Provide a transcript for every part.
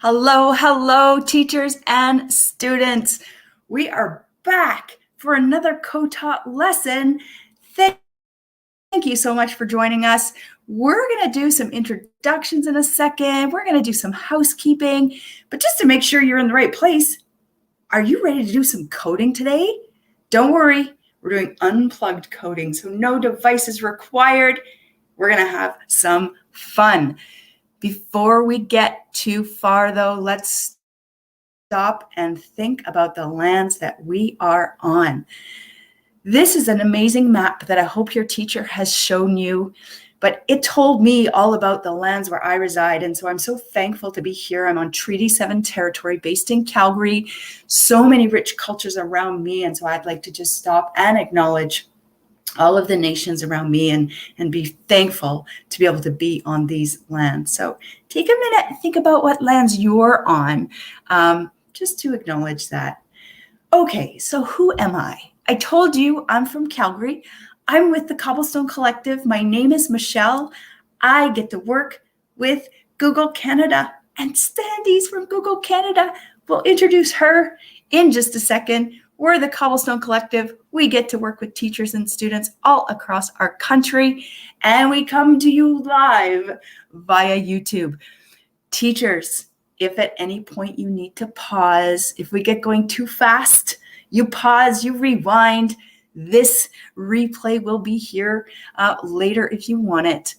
Hello, hello, teachers and students. We are back for another co-taught lesson. Thank you so much for joining us. We're going to do some introductions in a second. We're going to do some housekeeping, but just to make sure you're in the right place, are you ready to do some coding today? Don't worry, we're doing unplugged coding, so no devices required. We're going to have some fun. Before we get too far, though, let's stop and think about the lands that we are on. This is an amazing map that I hope your teacher has shown you, but it told me all about the lands where I reside, and so I'm so thankful to be here. I'm on Treaty 7 territory based in Calgary. So many rich cultures around me, and so I'd like to just stop and acknowledge all of the nations around me and be thankful to be able to be on these lands. So take a minute and think about what lands you're on, just to acknowledge that. Okay, so who am I? I told you I'm from Calgary. I'm with the Cobblestone Collective. My name is Michelle. I get to work with Google Canada, and Sandy's from Google Canada. We'll introduce her in just a second. We're the Cobblestone Collective. We get to work with teachers and students all across our country, and we come to you live via YouTube. Teachers, if at any point you need to pause, if we get going too fast, you pause, you rewind. This replay will be here later if you want it.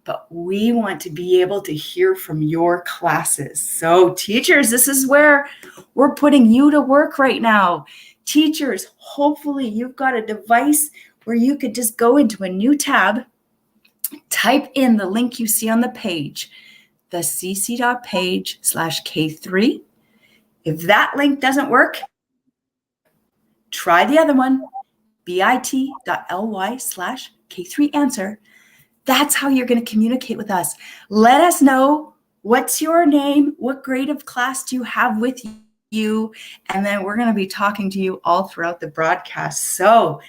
But we want to be able to hear from your classes. So teachers, this is where we're putting you to work right now. Teachers, hopefully you've got a device where you could just go into a new tab, type in the link you see on the page, the cc.page/K3. If that link doesn't work, try the other one, bit.ly/K3answer. That's how you're going to communicate with us. Let us know what's your name, what grade of class do you have with you, and then we're going to be talking to you all throughout the broadcast. So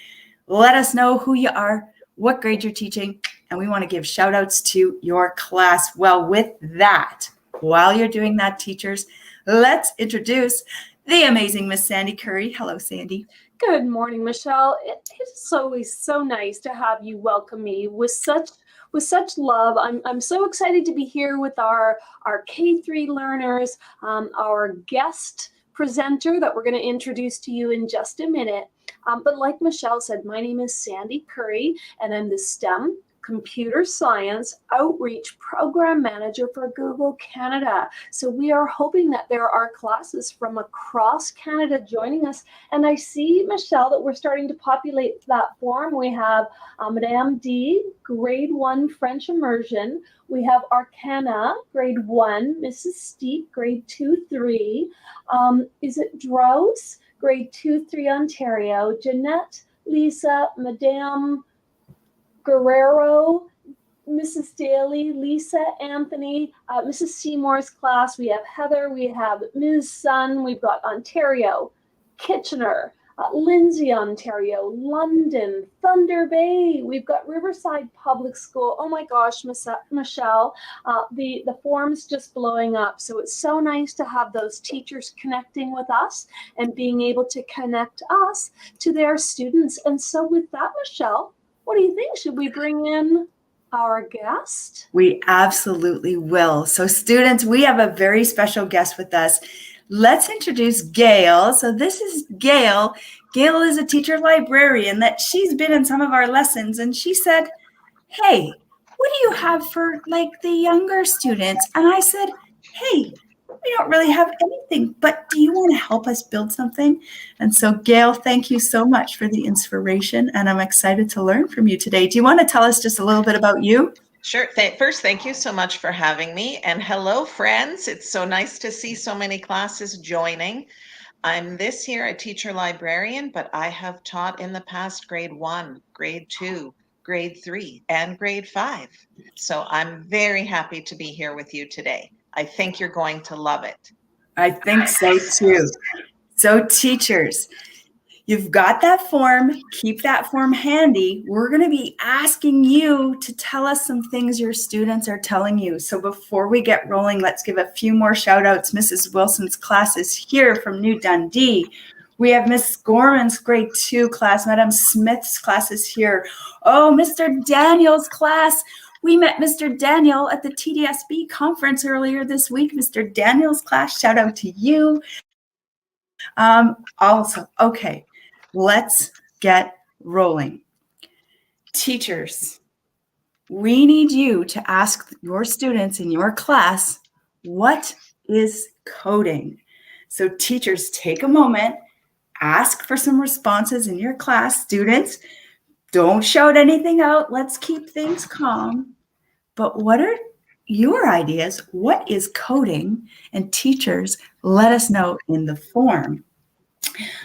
let us know who you are, what grade you're teaching, and we want to give shout outs to your class. Well, with that, while you're doing that, teachers, let's introduce the amazing Miss Sandy Curry. Hello, Sandy. Good morning, Michelle. It is always so nice to have you welcome me with such love. I'm so excited to be here with our K-3 learners, our guest presenter that we're going to introduce to you in just a minute. But like Michelle said, my name is Sandy Curry, and I'm the STEM Computer Science Outreach Program Manager for Google Canada. So we are hoping that there are classes from across Canada joining us. And I see, Michelle, that we're starting to populate that form. We have Madame D, Grade 1 French Immersion. We have Arcana, Grade 1, Mrs. Steep, Grade 2-3. Is it Drose, Grade 2-3 Ontario. Jeanette, Lisa, Madame Guerrero, Mrs. Daly, Lisa, Anthony, Mrs. Seymour's class. We have Heather, we have Ms. Sun, we've got Ontario, Kitchener, Lindsay, Ontario, London, Thunder Bay. We've got Riverside Public School. Oh my gosh, Michelle, the form's just blowing up. So it's so nice to have those teachers connecting with us and being able to connect us to their students. And so with that, Michelle, what do you think? Should we bring in our guest? We absolutely will. So students, we have a very special guest with us. Let's introduce Gail. So this is Gail. Gail is a teacher librarian that she's been in some of our lessons, and she said, hey, what do you have for like the younger students? And I said, hey, we don't really have anything, but do you want to help us build something? And so Gail, thank you so much for the inspiration, and I'm excited to learn from you today. Do you want to tell us just a little bit about you? Sure. First, thank you so much for having me. And hello, friends. It's so nice to see so many classes joining. I'm this year a teacher librarian, but I have taught in the past grade 1, grade 2, grade 3, and grade 5. So I'm very happy to be here with you today. I think you're going to love it. I think so too. So teachers, You've got that form. Keep that form handy. We're going to be asking you to tell us some things your students are telling you. So before we get rolling, let's give a few more shout outs. Mrs. Wilson's class is here from New Dundee. We have Miss Gorman's grade 2 class. Madam Smith's class is here. Oh, Mr. Daniel's class. We met Mr. Daniel at the TDSB conference earlier this week. Mr. Daniel's class, shout out to you. Also, okay, let's get rolling. Teachers, we need you to ask your students in your class, what is coding? So teachers, take a moment, ask for some responses in your class. Students, don't shout anything out. Let's keep things calm. But what are your ideas? What is coding? And teachers, let us know in the form.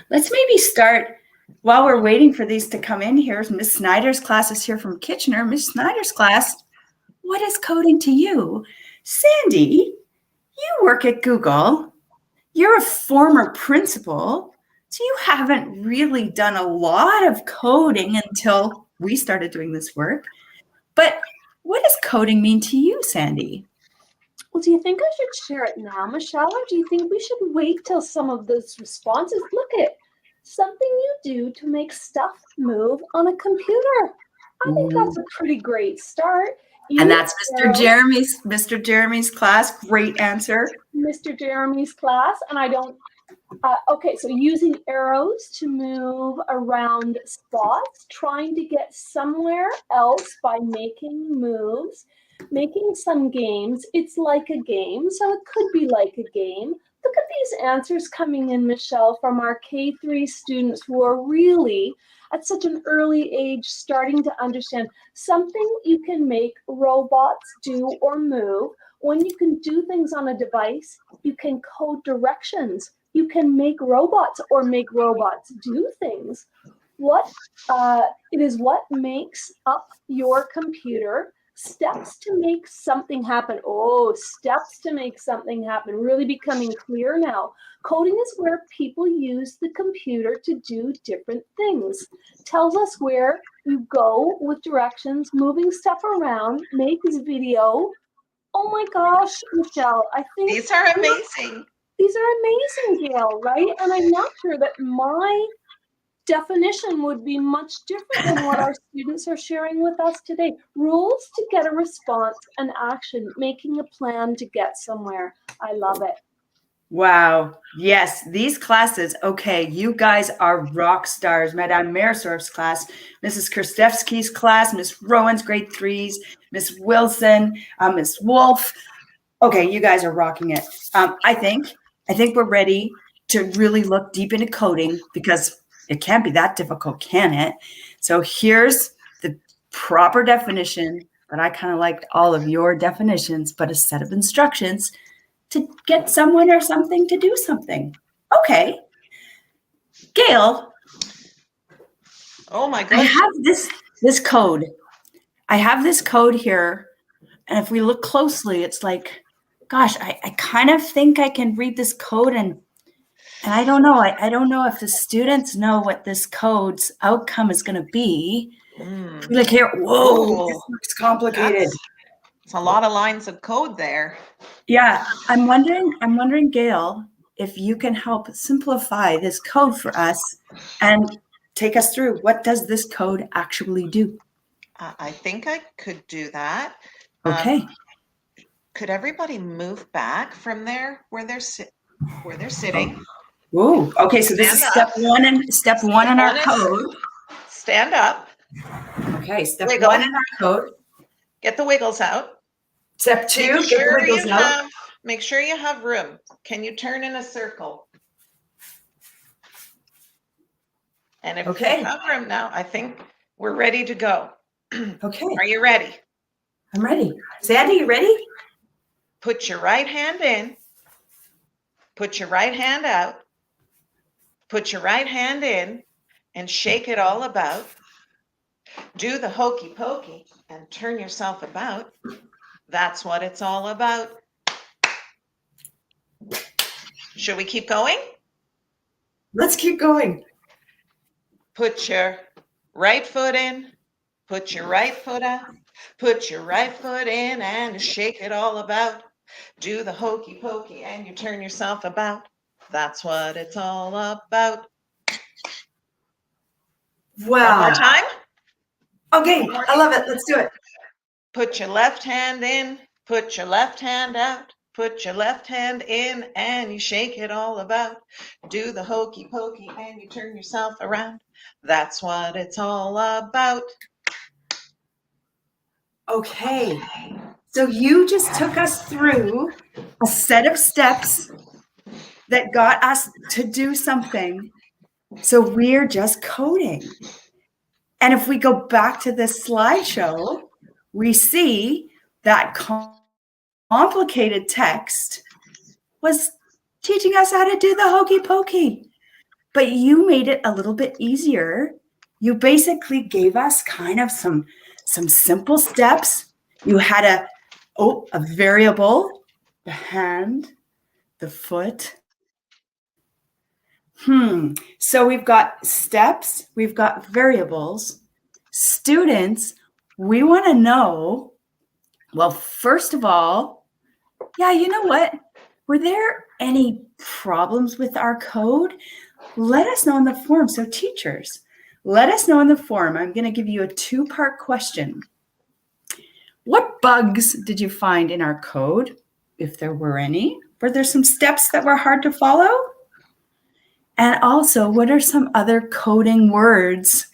Let's maybe start while we're waiting for these to come in here. Miss Snyder's class is here from Kitchener. Miss Snyder's class, what is coding to you? Sandy, you work at Google. You're a former principal, so you haven't really done a lot of coding until we started doing this work. But what does coding mean to you, Sandy? Well, do you think I should share it now, Michelle, or do you think we should wait till some of those responses? Look at something you do to make stuff move on a computer. I think that's a pretty great start. And that's Mr. Jeremy's class. Great answer. Mr. Jeremy's class, and I don't. Okay, so using arrows to move around spots, trying to get somewhere else by making moves, making some games. It's like a game, so it could be like a game. Look at these answers coming in, Michelle, from our K-3 students who are really at such an early age starting to understand something you can make robots do or move. When you can do things on a device, you can code directions. You can make robots or make robots do things. It is what makes up your computer. Steps to make something happen. Oh, steps to make something happen. Really becoming clear now. Coding is where people use the computer to do different things. Tells us where you go with directions, moving stuff around, makes video. Oh my gosh, Michelle, I think These are amazing. These are amazing, Gail, right? And I'm not sure that my definition would be much different than what our students are sharing with us today. Rules to get a response and action, making a plan to get somewhere. I love it. Wow. Yes, these classes, okay, you guys are rock stars. Madame Marisorf's class, Mrs. Kirstevsky's class, Miss Rowan's grade 3s, Miss Wilson, Miss Wolf. Okay, you guys are rocking it. I think we're ready to really look deep into coding because it can't be that difficult, can it? So here's the proper definition, but I kind of liked all of your definitions, but a set of instructions to get someone or something to do something. Okay. Gail. Oh my goodness. I have this code. I have this code here. And if we look closely, it's like, gosh, I kind of think I can read this code and I don't know. I don't know if the students know what this code's outcome is going to be. Like here, whoa, this looks complicated. It's a lot of lines of code there. Yeah, I'm wondering, Gail, if you can help simplify this code for us and take us through what does this code actually do? I think I could do that. Okay. Could everybody move back from there where they're sitting? Whoa. Okay, so this is step one in our code. Stand up. Okay, step Wiggle. 1 in our code. Get the wiggles out. Step 2, get the wiggles out. Make sure you have room. Can you turn in a circle? And if you have room now, I think we're ready to go. Okay. Are you ready? I'm ready. Sandy, you ready? Put your right hand in. Put your right hand out. Put your right hand in and shake it all about. Do the hokey pokey and turn yourself about. That's what it's all about. Should we keep going? Let's keep going. Put your right foot in, put your right foot out, put your right foot in and shake it all about. Do the hokey pokey and you turn yourself about. That's what it's all about. One more Wow. time. Okay, I love it. Let's do it. Put your left hand in, put your left hand out, put your left hand in and you shake it all about. Do the hokey pokey and you turn yourself around. That's what it's all about. Okay. So you just took us through a set of steps that got us to do something. So we're just coding. And if we go back to this slideshow, we see that complicated text was teaching us how to do the hokey pokey. But you made it a little bit easier. You basically gave us kind of some simple steps. You had a variable, the hand, the foot. So we've got steps, we've got variables. Students, we want to know, well, first of all, yeah, you know what? Were there any problems with our code? Let us know in the forum. So teachers, let us know in the forum. I'm going to give you a 2-part question. What bugs did you find in our code, if there were any? Were there some steps that were hard to follow? And also, what are some other coding words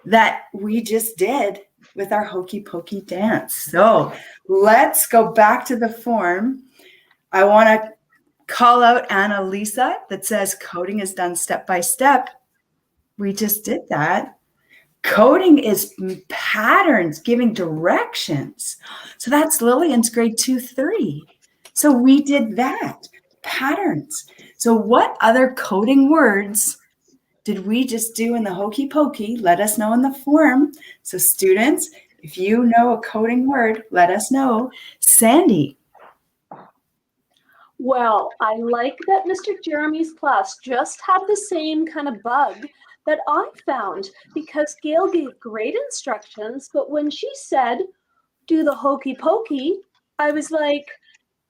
that we just did with our hokey pokey dance? So let's go back to the form. I want to call out Annalisa that says coding is done step by step. We just did that. Coding is patterns, giving directions. So that's Lillian's grade 2-3. So we did that, patterns. So what other coding words did we just do in the hokey pokey? Let us know in the forum. So students, if you know a coding word, let us know. Sandy. Well, I like that Mr. Jeremy's class just had the same kind of bug that I found, because Gail gave great instructions, but when she said, do the hokey pokey, I was like,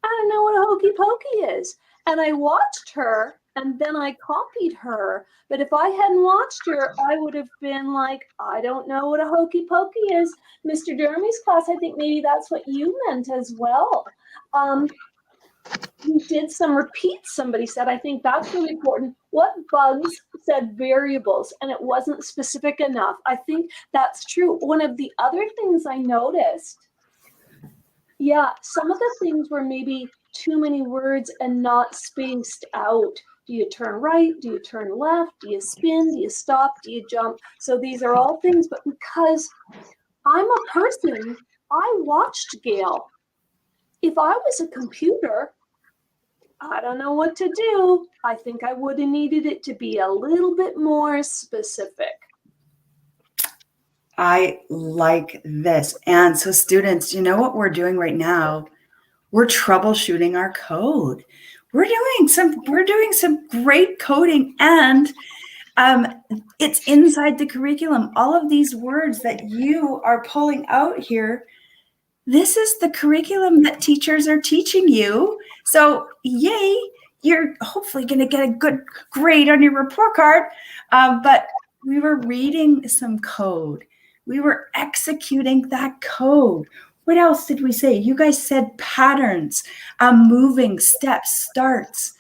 I don't know what a hokey pokey is. And I watched her and then I copied her. But if I hadn't watched her, I would have been like, I don't know what a hokey pokey is. Mr. Jeremy's class, I think maybe that's what you meant as well. We did some repeats, somebody said. I think that's really important. What bugs said variables and it wasn't specific enough. I think that's true. One of the other things I noticed, yeah, some of the things were maybe too many words and not spaced out. Do you turn right? Do you turn left? Do you spin? Do you stop? Do you jump? So these are all things, but because I'm a person, I watched Gail. If I was a computer, I don't know what to do. I think I would have needed it to be a little bit more specific. I like this. And so students, you know what we're doing right now? We're troubleshooting our code. We're doing some great coding, and it's inside the curriculum. All of these words that you are pulling out here, this is the curriculum that teachers are teaching you. So yay, you're hopefully going to get a good grade on your report card. But we were reading some code. We were executing that code. What else did we say? You guys said patterns, moving, steps, starts.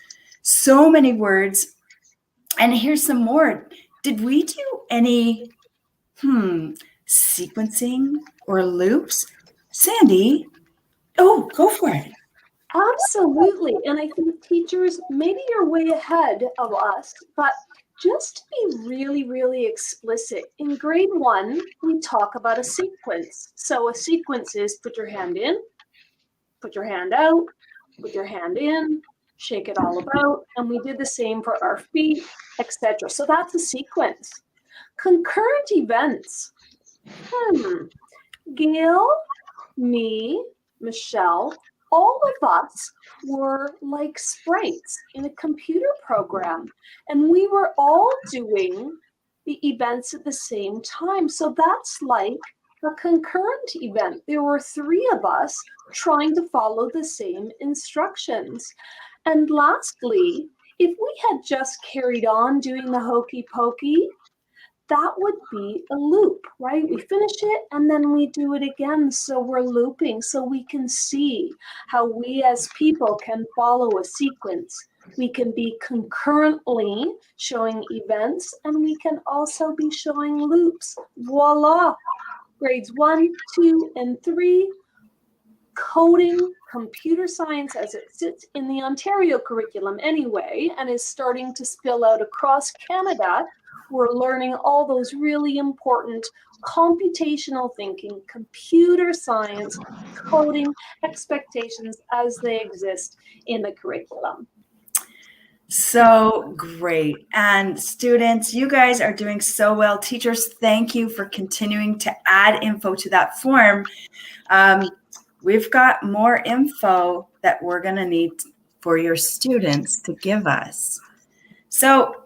So many words. And here's some more. Did we do any sequencing or loops? Sandy, oh, go for it. Absolutely. And I think teachers, maybe you're way ahead of us, but just to be really, really explicit, in grade 1, we talk about a sequence. So a sequence is put your hand in, put your hand out, put your hand in, shake it all about. And we did the same for our feet, etc. So that's a sequence. Concurrent events. Gail, me, Michelle, all of us were like sprites in a computer program, and we were all doing the events at the same time. So that's like a concurrent event. There were 3 of us trying to follow the same instructions. And lastly, if we had just carried on doing the hokey pokey, that would be a loop, right? We finish it and then we do it again. So we're looping so we can see how we as people can follow a sequence. We can be concurrently showing events and we can also be showing loops. Voila! Grades 1, 2, and 3, coding, computer science as it sits in the Ontario curriculum anyway, and is starting to spill out across Canada. We're learning all those really important computational thinking, computer science, coding expectations as they exist in the curriculum. So great. And students, you guys are doing so well. Teachers, thank you for continuing to add info to that form. We've got more info that we're going to need for your students to give us. So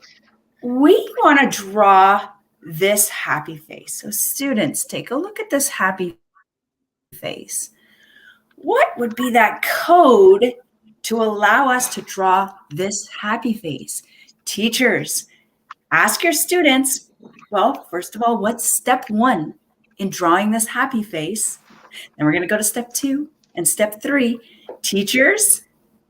we want to draw this happy face. So students, take a look at this happy face. What would be that code to allow us to draw this happy face? Teachers, ask your students, well, first of all, what's step 1 in drawing this happy face? Then we're going to go to step 2 and step 3. Teachers,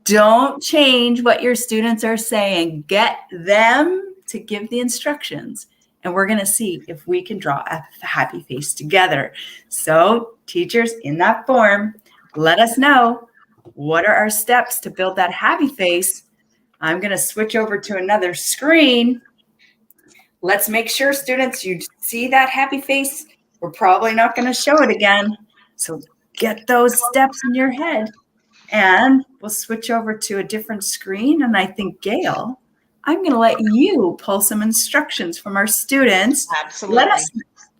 don't change what your students are saying. Get them to give the instructions, and we're going to see if we can draw a happy face together. So teachers, in that form, let us know, what are our steps to build that happy face? I'm going to switch over to another screen. Let's make sure, students, you see that happy face. We're probably not going to show it again. So get those steps in your head. And we'll switch over to a different screen. And I think, Gail, I'm going to let you pull some instructions from our students. Absolutely.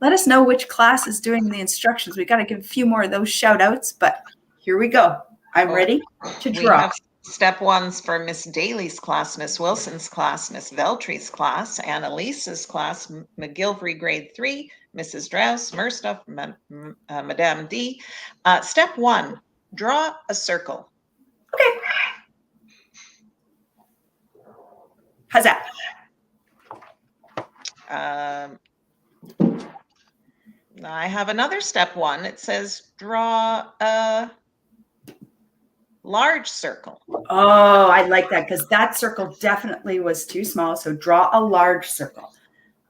Let us know which class is doing the instructions. We got to give a few more of those shout outs, but here we go. I'm ready to draw. We have step 1s for Miss Daly's class, Miss Wilson's class, Miss Veltry's class, Annalise's class, McGilvery grade 3, Mrs. Drous, Merstuff, Madame D. Step 1, draw a circle. Okay. How's that? I have another step 1. It says draw a large circle. Oh, I like that because that circle definitely was too small. So draw a large circle.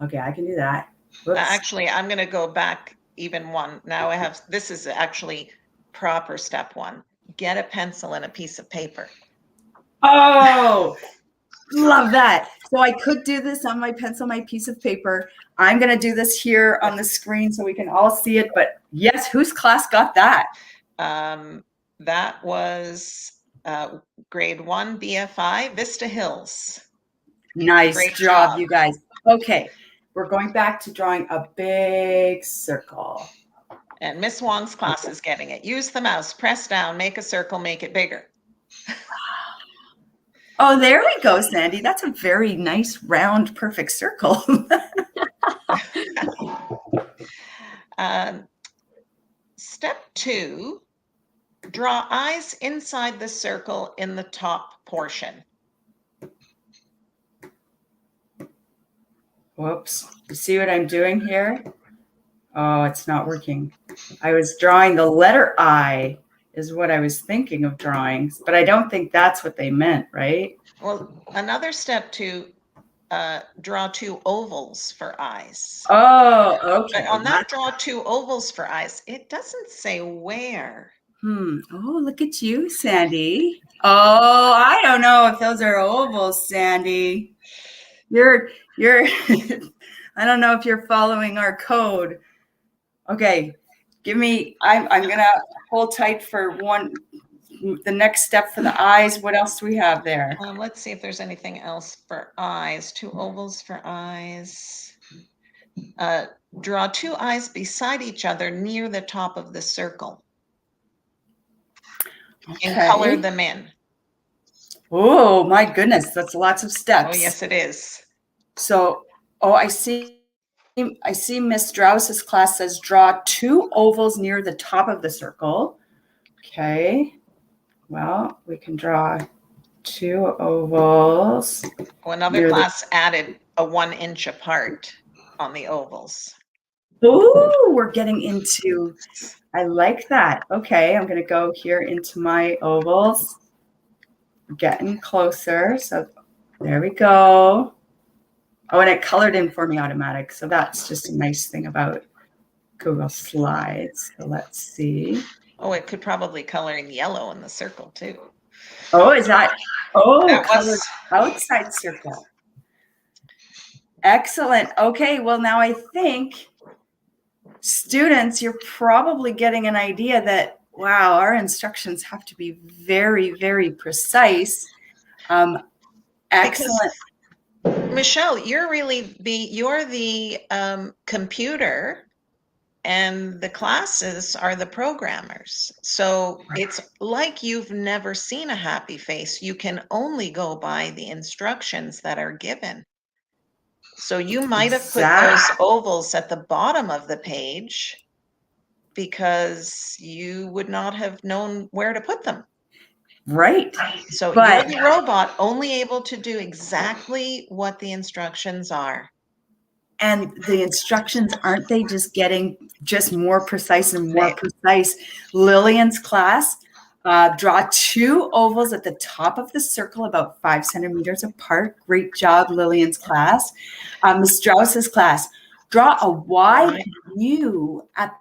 Okay, I can do that. Actually, I'm going to go back even one. Now I have, this is actually proper step 1. Get a pencil and a piece of paper. Oh, love that. So I could do this on my pencil, my piece of paper. I'm going to do this here on the screen so we can all see it. But yes, whose class got that? That was grade 1 BFI, Vista Hills. Nice Great job, you guys. Okay, we're going back to drawing a big circle. And Miss Wong's class is getting it. Use the mouse, press down, make a circle, make it bigger. Oh, there we go, Sandy. That's a very nice, round, perfect circle. Step 2, draw eyes inside the circle in the top portion. Whoops. You see what I'm doing here? Oh, it's not working. I was drawing the letter I is what I was thinking of drawing, but I don't think that's what they meant, right? Well, another step 2, draw 2 ovals for eyes. Oh, okay. But on that draw 2 ovals for eyes, it doesn't say where. Oh, look at you, Sandy. Oh, I don't know if those are ovals, Sandy. You're I don't know if you're following our code. Okay, give me, I'm gonna hold tight for the next step for the eyes. What else do we have there? Let's see if there's anything else for eyes. 2 ovals for eyes. Draw 2 eyes beside each other near the top of the circle. Okay. And color them in. Oh my goodness, that's lots of steps. Oh yes, it is. So, oh, I see I see Miss Strauss's class says draw 2 ovals near the top of the circle. Okay. Well, we can draw 2 ovals. Another class added a 1 inch apart on the ovals. Oh, we're getting into, I like that. Okay, I'm going to go here into my ovals. We're getting closer. So there we go. Oh, and it colored in for me automatic. So that's just a nice thing about Google Slides. So let's see. Oh, it could probably color in yellow in the circle too. Oh, is that? Oh, that colored was outside circle. Excellent. Okay, well, now I think students, you're probably getting an idea that, wow, our instructions have to be very, very precise. Excellent. Because, Michelle, you're really you're the computer, and the classes are the programmers. So it's like you've never seen a happy face. You can only go by the instructions that are given. So you might have put those ovals at the bottom of the page because you would not have known where to put them. Right. So you're the robot, only able to do exactly what the instructions are. And the instructions, aren't they just getting just more precise and more precise? Lillian's class, draw 2 ovals at the top of the circle about 5 centimeters apart. Great job, Lillian's class. Ms. Strauss's class, draw a wide U at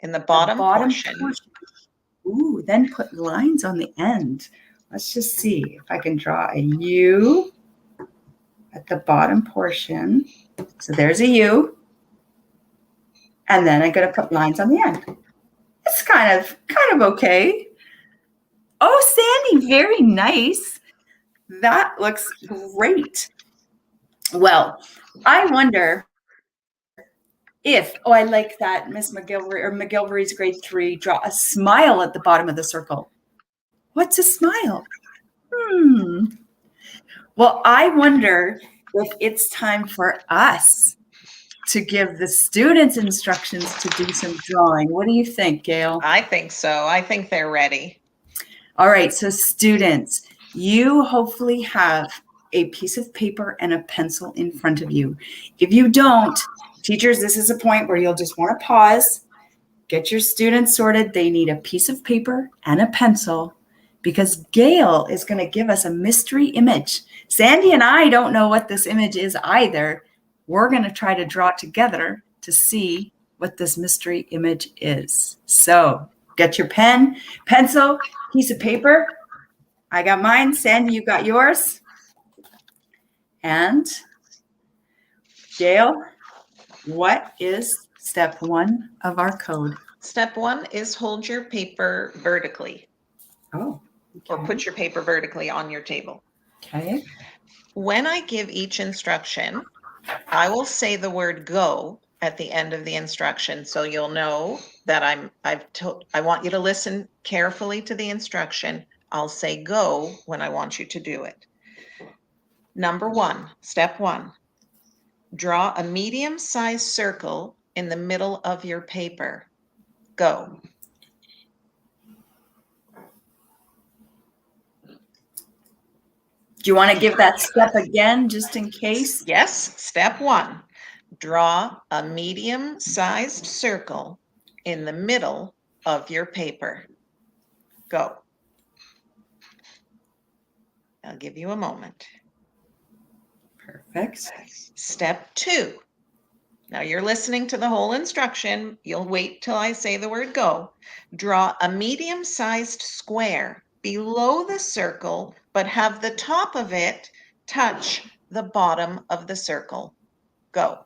in the bottom portion. Ooh, then put lines on the end. Let's just see if I can draw a U at the bottom portion. So there's a U. And then I'm going to put lines on the end. It's kind of okay. Oh, Sandy, very nice. That looks great. Well, I wonder if, I like that, Miss McGilvery, or McGilvery's grade 3, draw a smile at the bottom of the circle. What's a smile? Well, I wonder if it's time for us to give the students instructions to do some drawing. What do you think, Gail? I think so. I think they're ready. All right, so students, you hopefully have a piece of paper and a pencil in front of you. If you don't, teachers, this is a point where you'll just want to pause, get your students sorted. They need a piece of paper and a pencil because Gail is going to give us a mystery image. Sandy and I don't know what this image is either. We're going to try to draw together to see what this mystery image is. So get your pen, pencil, piece of paper. I got mine. Sandy, you got yours. And Gail, what is step 1 of our code? Step 1 is hold your paper vertically. Oh. Okay. Or put your paper vertically on your table. Okay. When I give each instruction, I will say the word go at the end of the instruction. So you'll know that I want you to listen carefully to the instruction. I'll say go when I want you to do it. Number 1, step 1, draw a medium-sized circle in the middle of your paper. Go. Do you want to give that step again, just in case? Yes. Step 1, draw a medium-sized circle in the middle of your paper. Go. I'll give you a moment. Perfect. Step 2. Now you're listening to the whole instruction. You'll wait till I say the word go. Draw a medium-sized square below the circle, but have the top of it touch the bottom of the circle. Go.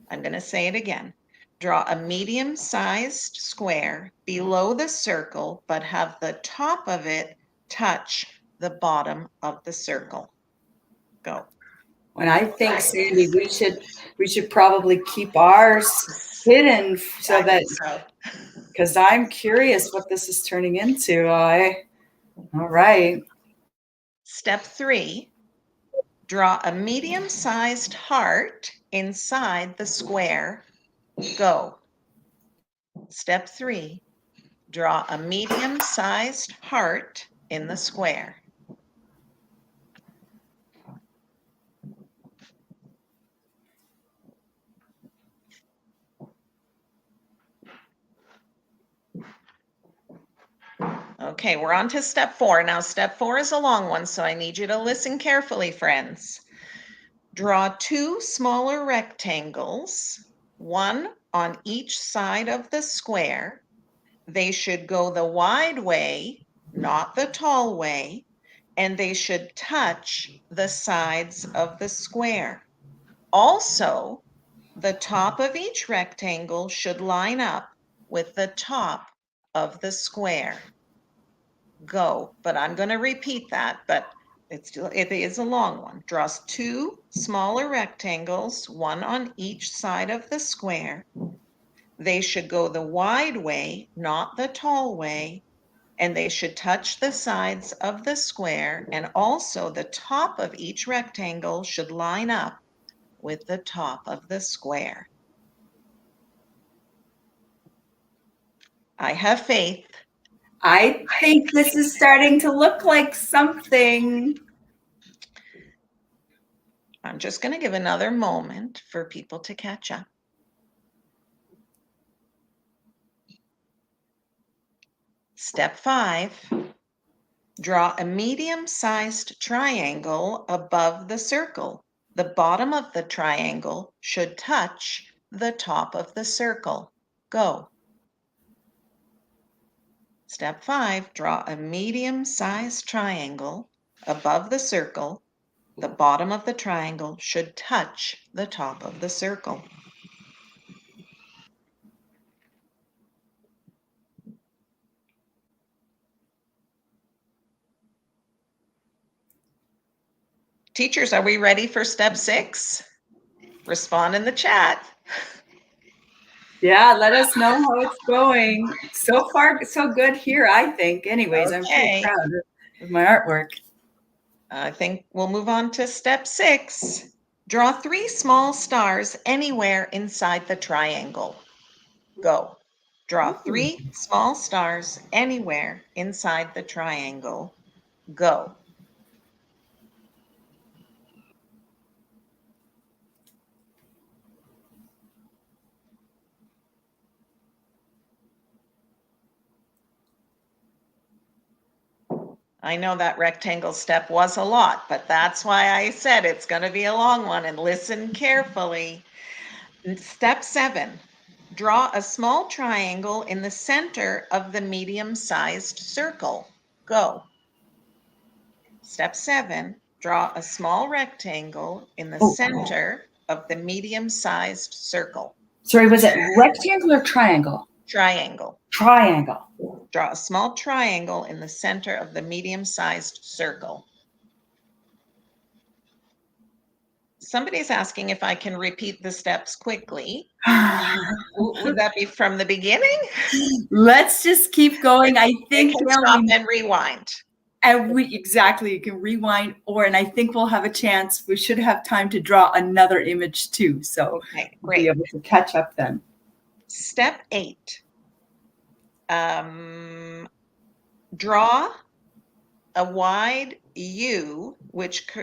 I'm going to say it again. Draw a medium-sized square below the circle, but have the top of it touch the bottom of the circle. Go. When I think, Sandy, we should probably keep ours hidden so that, because I'm curious what this is turning into. All right. Step 3, Draw a medium-sized heart inside the square. Go. Step 3. Draw a medium-sized heart in the square. Okay, we're on to step 4. Now, step 4 is a long one, so I need you to listen carefully, friends. Draw 2 smaller rectangles, one on each side of the square. They should go the wide way, not the tall way, and they should touch the sides of the square. Also, the top of each rectangle should line up with the top of the square. Go, but I'm going to repeat that, but it is a long one. Draw 2 smaller rectangles, one on each side of the square. They should go the wide way, not the tall way, and they should touch the sides of the square, and also the top of each rectangle should line up with the top of the square. I have faith. I think this is starting to look like something. I'm just going to give another moment for people to catch up. Step 5, draw a medium-sized triangle above the circle. The bottom of the triangle should touch the top of the circle. Go. Step 5, draw a medium-sized triangle above the circle. The bottom of the triangle should touch the top of the circle. Teachers, are we ready for step 6? Respond in the chat. Yeah, let us know how it's going. So far, so good here, I think. Anyways, I'm pretty Okay. proud of my artwork. I think we'll move on to step 6. Draw 3 small stars anywhere inside the triangle. Go. Draw 3 small stars anywhere inside the triangle. Go. I know that rectangle step was a lot, but that's why I said it's going to be a long one, and listen carefully. Step 7, draw a small triangle in the center of the medium-sized circle. Go. Step 7, draw a small rectangle in the center of the medium-sized circle. Sorry, was it rectangle or triangle? Triangle. Triangle. Draw a small triangle in the center of the medium-sized circle. Somebody's asking if I can repeat the steps quickly. Would that be from the beginning? Let's just keep going. I think we can stop and rewind. And you can rewind, and I think we'll have a chance. We should have time to draw another image too. So okay, we'll be able to catch up then. Step 8. Draw a wide U,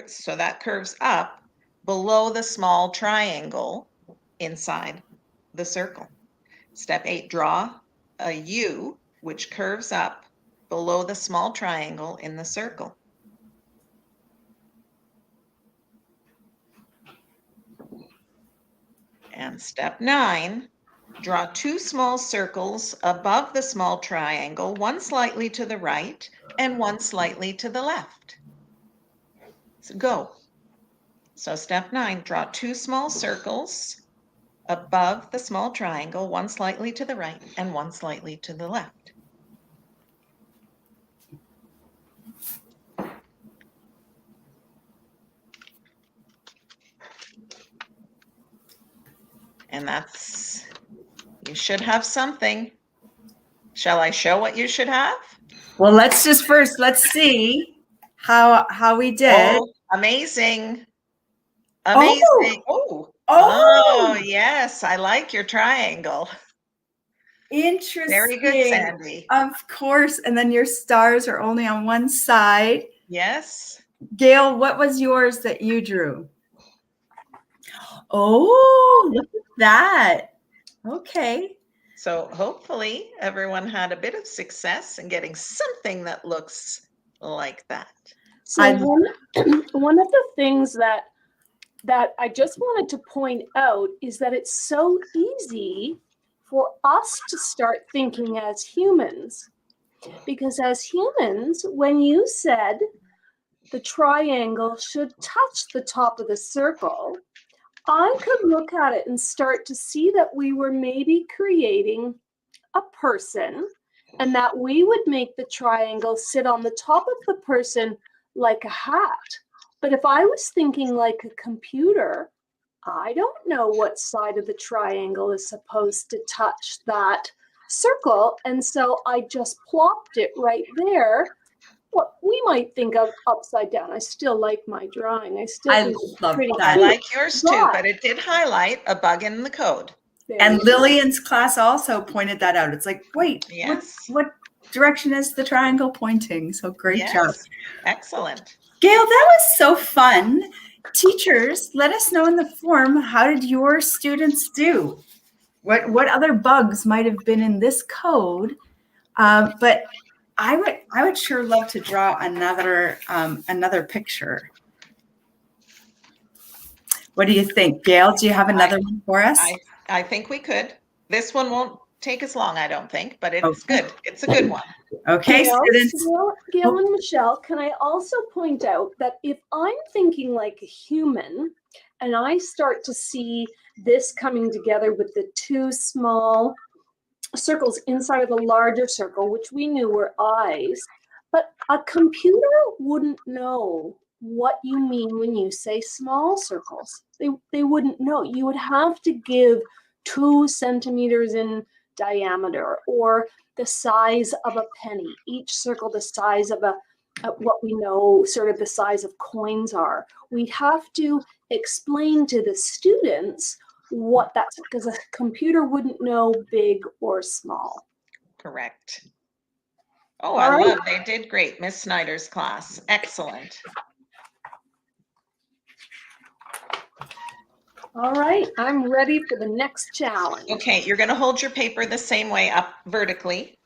so that curves up below the small triangle inside the circle. Step 8, draw a U which curves up below the small triangle in the circle. And step 9, draw 2 small circles above the small triangle, one slightly to the right and one slightly to the left. So go. So step 9, draw 2 small circles above the small triangle, one slightly to the right and one slightly to the left. And you should have something. Shall I show what you should have? Well, let's see how we did. Oh, amazing. Amazing. Oh, Oh, yes. I like your triangle. interesting. Very good, Sandy. Of course. And then your stars are only on one side. Yes. Gail, what was yours that you drew? Oh, look at that. Okay. So hopefully everyone had a bit of success in getting something that looks like that. So one of the things that I just wanted to point out is that it's so easy for us to start thinking as humans. Because as humans, when you said the triangle should touch the top of the circle, I could look at it and start to see that we were maybe creating a person and that we would make the triangle sit on the top of the person like a hat. But if I was thinking like a computer, I don't know what side of the triangle is supposed to touch that circle. And so I just plopped it right there. What we might think of upside down. I still like my drawing. I still think it's love pretty I that. like yours too, but it did highlight a bug in the code. And Lillian's class also pointed that out. It's like, wait, Yes. what direction is the triangle pointing? So great job. Excellent. Gail, that was so fun. Teachers, let us know in the form, how did your students do? What other bugs might have been in this code? But I would sure love to draw another picture. What do you think, Gail? Do you have another one for us? I think we could. This one won't take as long, I don't think, but it's good. It's a good one. Okay, students. Gail and Michelle, can I also point out that if I'm thinking like a human and I start to see this coming together with the two small circles inside of the larger circle, which we knew were eyes, but a computer wouldn't know what you mean when you say small circles. They wouldn't know. You would have to give 2 centimeters in diameter or the size of a penny, each circle the size of what we know sort of the size of coins are. We'd have to explain to the students what that's, because a computer wouldn't know big or small. Correct. Oh, I love, they did great. Miss Snyder's class. Excellent. All right, I'm ready for the next challenge. Okay, you're going to hold your paper the same way up vertically.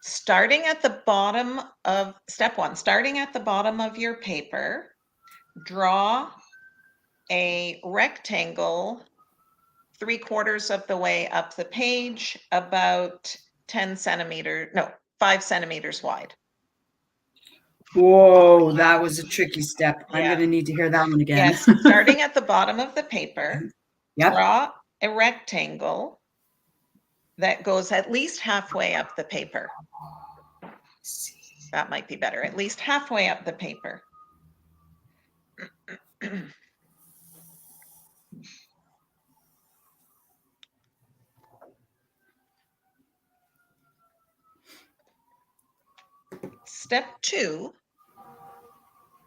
Starting at the bottom of step 1, starting at the bottom of your paper, draw a rectangle 3/4 of the way up the page, about 5 centimeters wide. Whoa, that was a tricky step. Yeah. I'm going to need to hear that one again. Yes, starting at the bottom of the paper, draw a rectangle that goes at least halfway up the paper. That might be better, at least halfway up the paper. Step 2,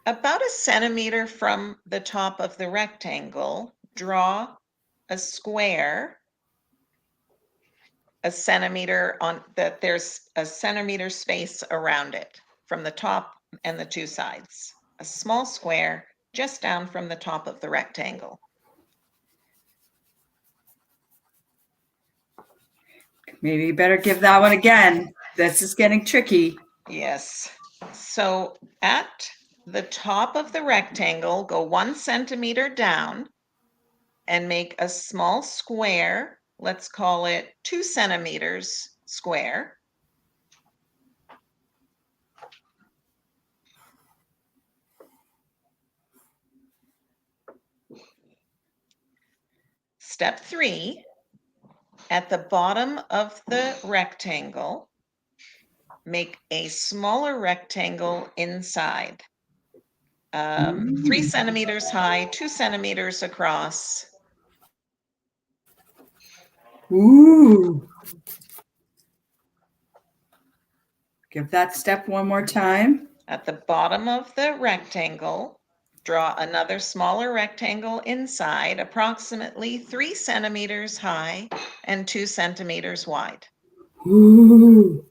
about 1 centimeter from the top of the rectangle, draw a square, 1 centimeter on that, there's 1 centimeter space around it from the top and the 2 sides. A small square just down from the top of the rectangle. Maybe you better give that one again. This is getting tricky. Yes. So at the top of the rectangle, go 1 centimeter down and make a small square. Let's call it 2 centimeters square. Step 3, at the bottom of the rectangle, make a smaller rectangle inside. 3 centimeters high, 2 centimeters across. Ooh. Give that step one more time. At the bottom of the rectangle, Draw another smaller rectangle inside, approximately 3 centimeters high and 2 centimeters wide. Ooh,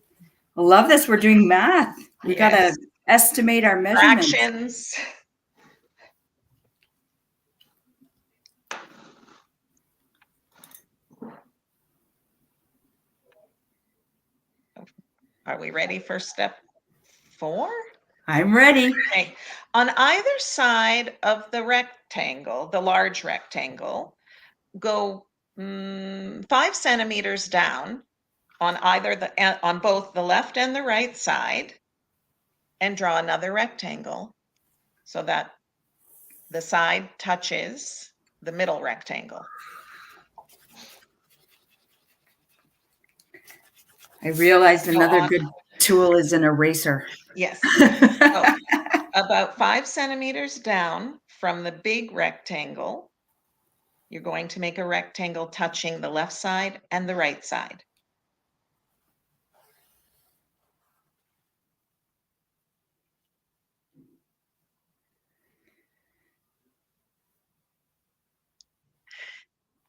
I love this. We're doing math. We got to Yes. estimate our measurements. Fractions. Are we ready for step 4? I'm ready. Okay. On either side of the rectangle, the large rectangle, go 5 centimeters down on on both the left and the right side, and draw another rectangle so that the side touches the middle rectangle. I realized another good tool is an eraser. Yes. About 5 centimeters down from the big rectangle, you're going to make a rectangle touching the left side and the right side.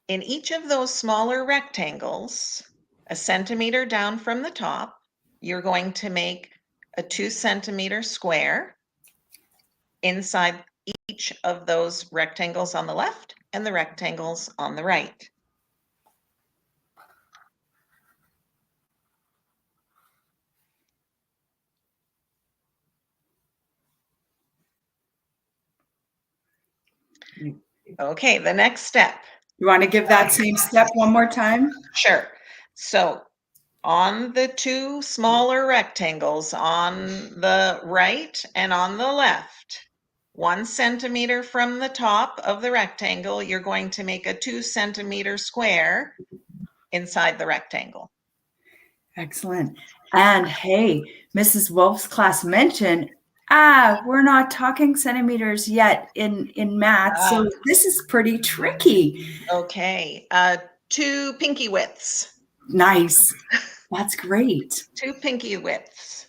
In each of those smaller rectangles, a centimeter down from the top, you're going to make a 2 centimeter square inside each of those rectangles on the left and the rectangles on the right. Okay, the next step. You want to give that same step one more time? Sure. So on the 2 smaller rectangles on the right and on the left, 1 centimeter from the top of the rectangle, you're going to make a 2 centimeter square inside the rectangle. Excellent. And hey, Mrs. Wolf's class mentioned, we're not talking centimeters yet in math, so this is pretty tricky. Okay, 2 pinky widths. Nice. That's great. 2 pinky widths.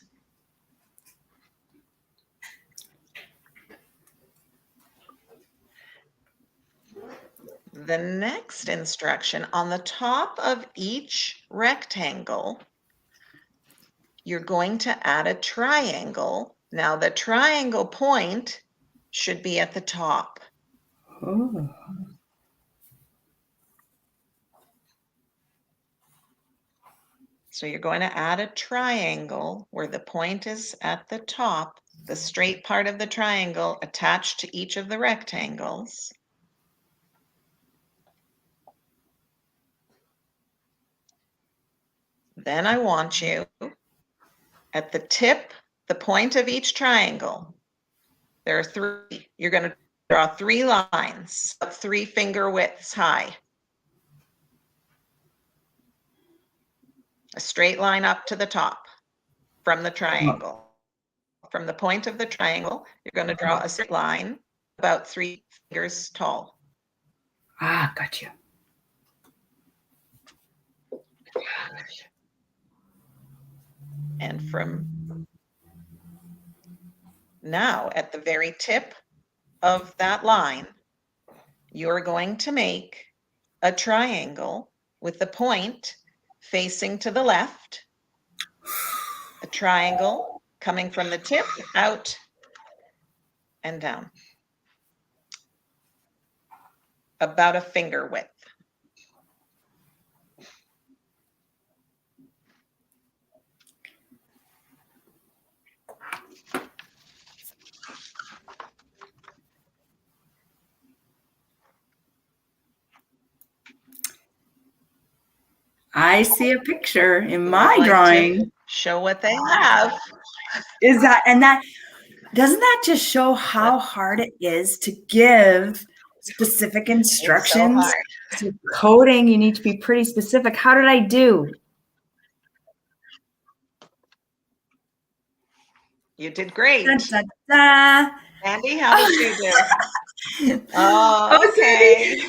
The next instruction, on the top of each rectangle, you're going to add a triangle. Now the triangle point should be at the top. Oh. So you're going to add a triangle where the point is at the top, the straight part of the triangle attached to each of the rectangles. Then I want you, at the tip, the point of each triangle, there are 3. You're going to draw 3 lines, 3 finger widths high. A straight line up to the top from the triangle. From the point of the triangle, you're going to draw a straight line about 3 fingers tall. Gotcha. And from now, at the very tip of that line, you're going to make a triangle with the point facing to the left, a triangle coming from the tip out and down, about a finger width. I see a picture in my drawing. Show what they have. Is that, and that, doesn't that just show how hard it is to give specific instructions? So coding, you need to be pretty specific. How did I do? You did great. Dun, dun, dun. Andy, how did you do? Oh, okay.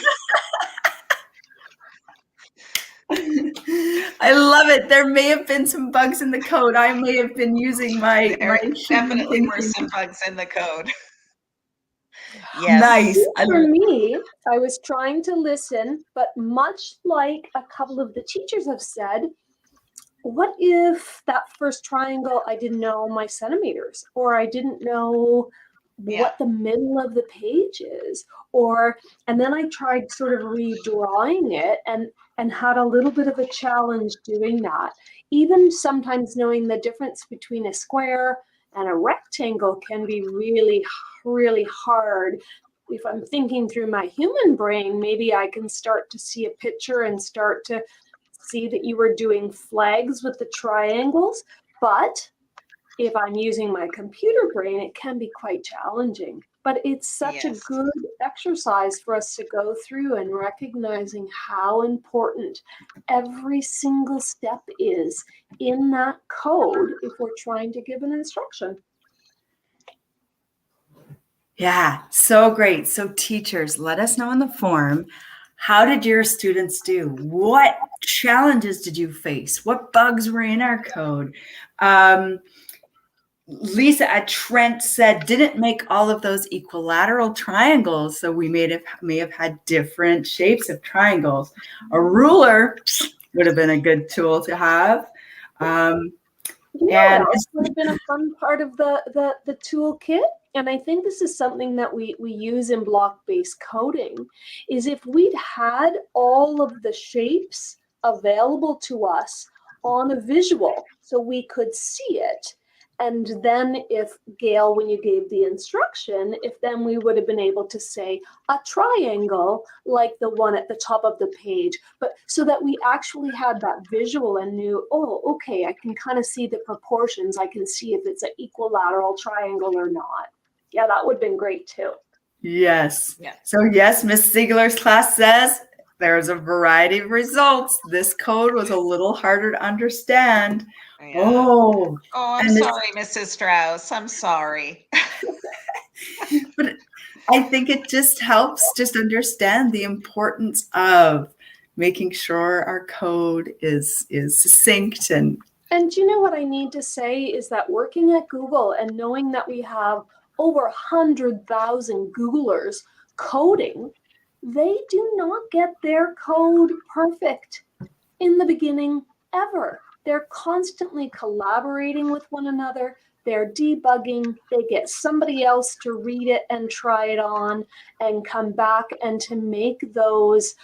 I love it. There may have been some bugs in the code. I may have been using my There definitely were some bugs in the code. Yes. Nice. For me, I was trying to listen, but much like a couple of the teachers have said, what if that first triangle I didn't know my centimeters, or I didn't know Yeah. what the middle of the page is, or and then I tried sort of redrawing it and had a little bit of a challenge doing that. Even sometimes knowing the difference between a square and a rectangle can be really, really hard. If I'm thinking through my human brain, maybe I can start to see a picture and start to see that you were doing flags with the triangles. But if I'm using my computer brain, it can be quite challenging. But it's such a Yes. good exercise for us to go through and recognizing how important every single step is in that code if we're trying to give an instruction. Yeah, so great. So teachers, let us know in the form, how did your students do? What challenges did you face? What bugs were in our code? Lisa at Trent said, didn't make all of those equilateral triangles, so we may have had different shapes of triangles. A ruler would have been a good tool to have. You know what And else would have been a fun part of the toolkit? And I think this is something that we use in block-based coding, is if we'd had all of the shapes available to us on a visual so we could see it. And then if Gail, when you gave the instruction, if then we would have been able to say a triangle like the one at the top of the page, but so that we actually had that visual and knew, oh, okay, I can kind of see the proportions. I can see if it's an equilateral triangle or not. Yeah, that would have been great too. yes. Yeah. So yes, Miss Ziegler's class says there's a variety of results. This code was a little harder to understand. Yeah. Oh, Oh, I'm and sorry, Mrs. Strauss. I'm sorry. but I think it just helps just understand the importance of making sure our code is succinct And you know what I need to say is that working at Google and knowing that we have over 100,000 Googlers coding, they do not get their code perfect in the beginning ever. They're constantly collaborating with one another. They're debugging. They get somebody else to read it and try it on and come back and to make those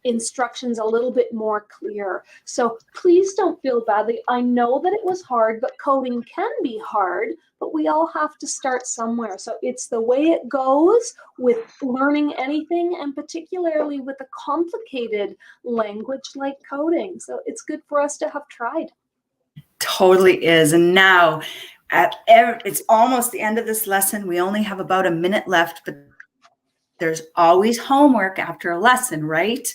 instructions a little bit more clear. So please don't feel badly. I know that it was hard, but coding can be hard, but we all have to start somewhere. So it's the way it goes with learning anything, and particularly with a complicated language like coding. So it's good for us to have tried. totally is. And now it's almost the end of this lesson. We only have about a minute left, but there's always homework after a lesson, right?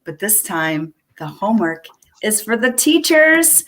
But this time the homework is for the teachers.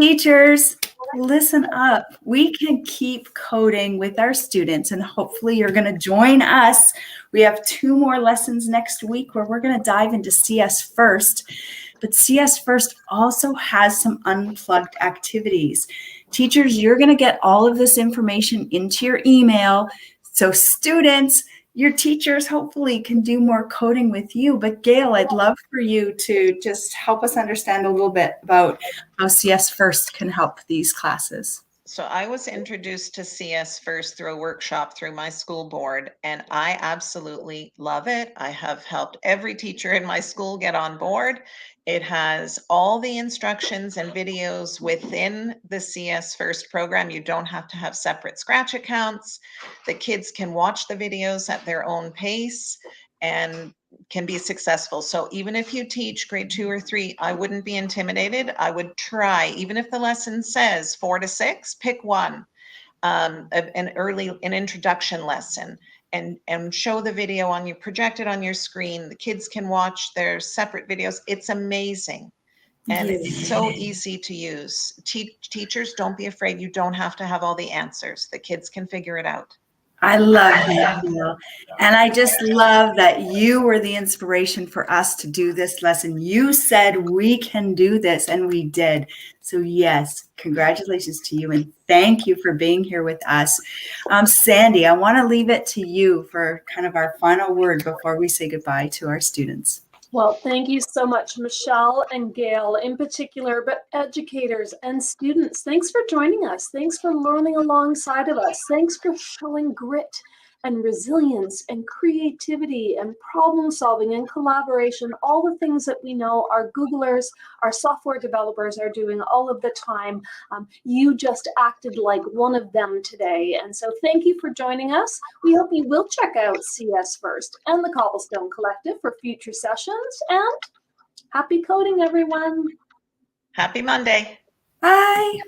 Teachers, listen up. We can keep coding with our students, and hopefully you're going to join us. We have 2 more lessons next week where we're going to dive into CS First. But CS First also has some unplugged activities. Teachers, you're going to get all of this information into your email. So students, your teachers hopefully can do more coding with you. But Gail, I'd love for you to just help us understand a little bit about how CS First can help these classes. So I was introduced to CS First through a workshop through my school board, and I absolutely love it. I have helped every teacher in my school get on board. It has all the instructions and videos within the CS First program. You don't have to have separate Scratch accounts. The kids can watch the videos at their own pace and can be successful. So even if you teach grade 2 or 3, I wouldn't be intimidated. I would try, even if the lesson says 4 to 6, pick one, an introduction lesson, and show the video on you, project it on your screen. The kids can watch their separate videos. It's amazing. And it's so easy to use. Teachers, don't be afraid. You don't have to have all the answers. The kids can figure it out. I love that, Neil. And I just love that you were the inspiration for us to do this lesson. You said we can do this, and we did. So yes, congratulations to you, and thank you for being here with us. Sandy, I want to leave it to you for kind of our final word before we say goodbye to our students. Well, thank you so much, Michelle and Gail in particular, but educators and students, thanks for joining us. Thanks for learning alongside of us. Thanks for showing grit and resilience and creativity and problem solving and collaboration, all the things that we know our Googlers, our software developers are doing all of the time. You just acted like one of them today. And so thank you for joining us. We hope you will check out CS First and the Cobblestone Collective for future sessions. And happy coding, everyone. Happy Monday. Bye.